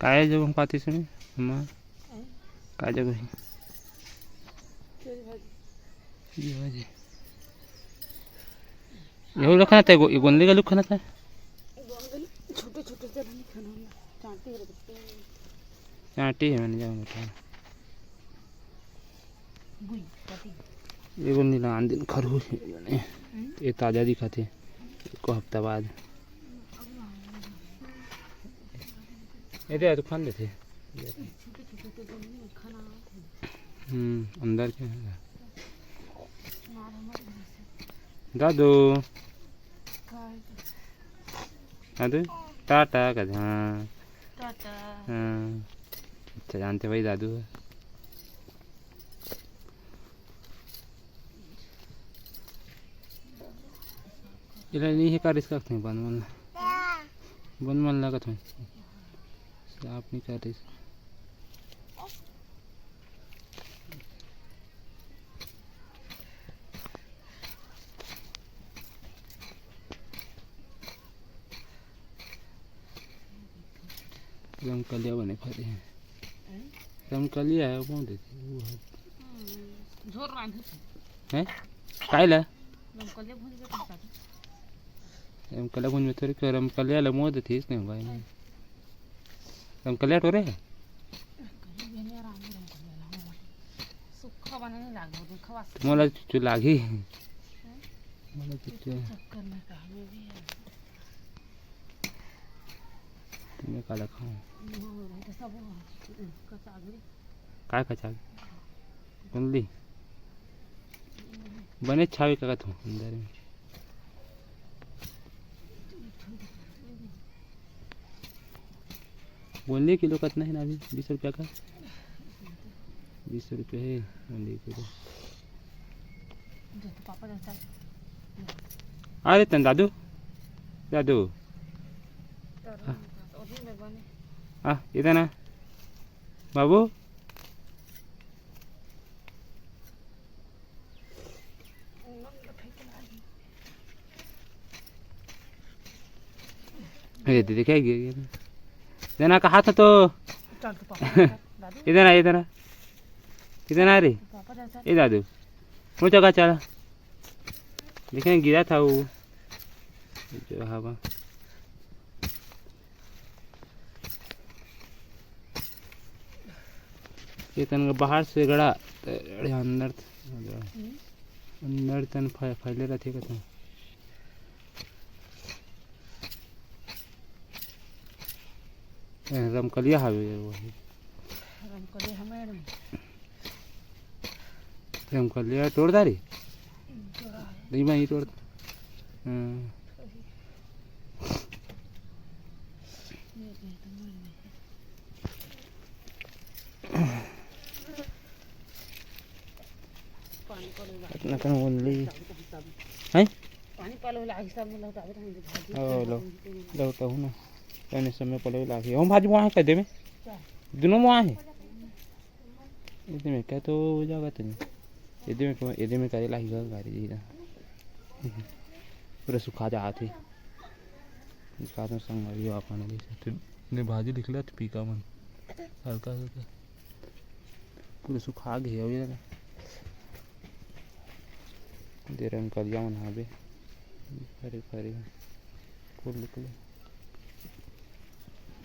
काय जब हम पाती सुनी हम काय जगह है ये भाजी ये लोग खाना था ये गोंदली का लोग खाना था छोटे छोटे जरा नहीं खाना चांटी है चांटी है मैंने जाऊँ बता बुई पाती ये गोंदली ना आंधी खरगोश ये ताज़ा दिखाते को हफ्ता बाद ये तो खान लेते अंदर क्या है दादू दादू टाटा कहते हाँ टाटा हाँ अच्छा जानते भाई दादू है इला नहीं है कार इसका नहीं बन मन लगा था आप नहीं कर रही रमकलिया बने फरे हैं रमकलिया है वो देती वो है झोर रांध हैं कायला रमकलिया भून के खाता रमकलिया भून में थोड़ी कर रमकलिया ले मोद थी इसने भाई रमकलिया टोरे है सुखा बनाने लागो तो खवास मोला चु लागी मोला चु चक्कर में का में भी तुम्हें काला खाऊं तो सब कचागरी काय कचा गुंदली बने छावे का तू अंदर में गुंदली किलो कितना है ना अभी 20 रुपया का 20 रुपये है गुंदली किलो जो तो पापा जैसा अरे तन दादू दादू ओही में बने इधर ना बाबू ये दीदी क्या गया देना कहा था तो चल तो पापा दादू इधर आ रे पापा जैसा ये दादू वो जगह चला देखें गिरा था वो जो हवा ये तन बाहर से गड़ा अंदर अंदर तन फैले रहते का तुम रमकलिया हावे वही रमकलिया हमें रमकलिया तोड़दा रे नहीं मैं ही तोड़ इतना कौन बोली हैं पानी पालो लागी सब में लौटा भाजी ओ लो तो हूं ना कहने समय पले लागी हम भाजी वहां कर दे में दोनों वहां है इधर में क्या तो जगह तो नहीं इधर में करे लागी गाड़ी जी ना पूरा सुखा जाते इसका तो संग ये अपन ने भाजी निकला तो पीका मन हल्का हल्का पूरा सुखा गया ये ना दे रंग कलिया मन हावे फरे फरे फूल निकले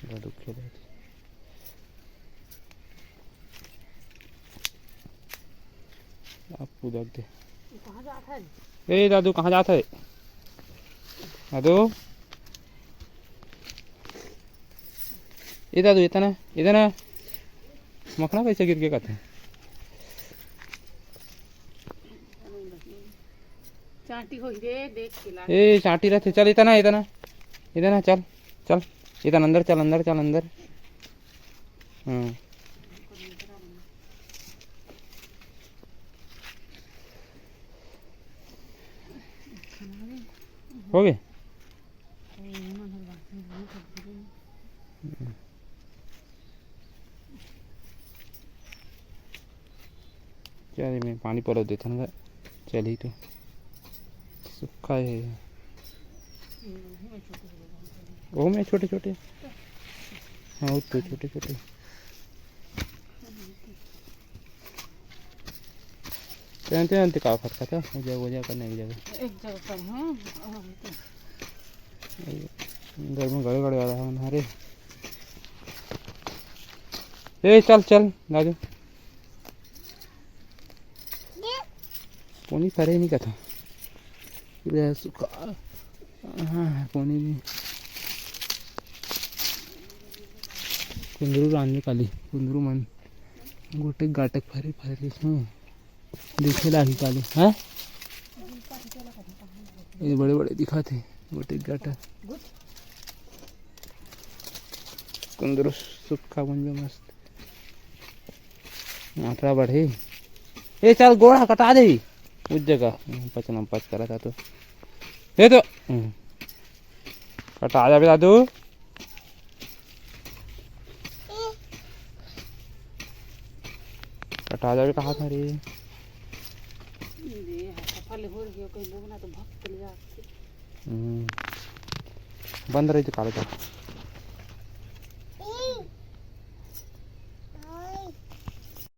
दादू खेले आप उधर दे कहां जाता है ए दादू कहाँ जाता है दादू ये दादू इतना मखना कैसे गिर के कहते हैं चाटी होई रे देख के ला ए चाटी रहते चल इतना चल चल इतना अंदर चल अंदर हो गए चल मैं पानी परो देता ना चल ही तो सूखा है वो में छोटे छोटे हाँ तो छोटे छोटे त्यांचे अंत का फरक था वजह करने की जगह एक जगह पर हाँ घर में गड़े गड़े आ रहा है अरे ए चल चल दादू पोनी करे नहीं कथा पूरा सुखा हाँ पोनी भी कुंदरू रानी काली कुंदरू मन गोटे गाटक फरे फरे इसमें देखे लागी काली हैं ये बड़े बड़े दिखाते गोटे गाटक कुंदरू सुखा बन गया मस्त आटरा बढ़े ये चल गोड़ा कटा दे उस जगह पचना पच करा था तो ये तो कटा जा दादू कटा जा कहा था रे ये फल हो गया कहीं लोग ना तो भक्त ले जाते बंद रही तो काले का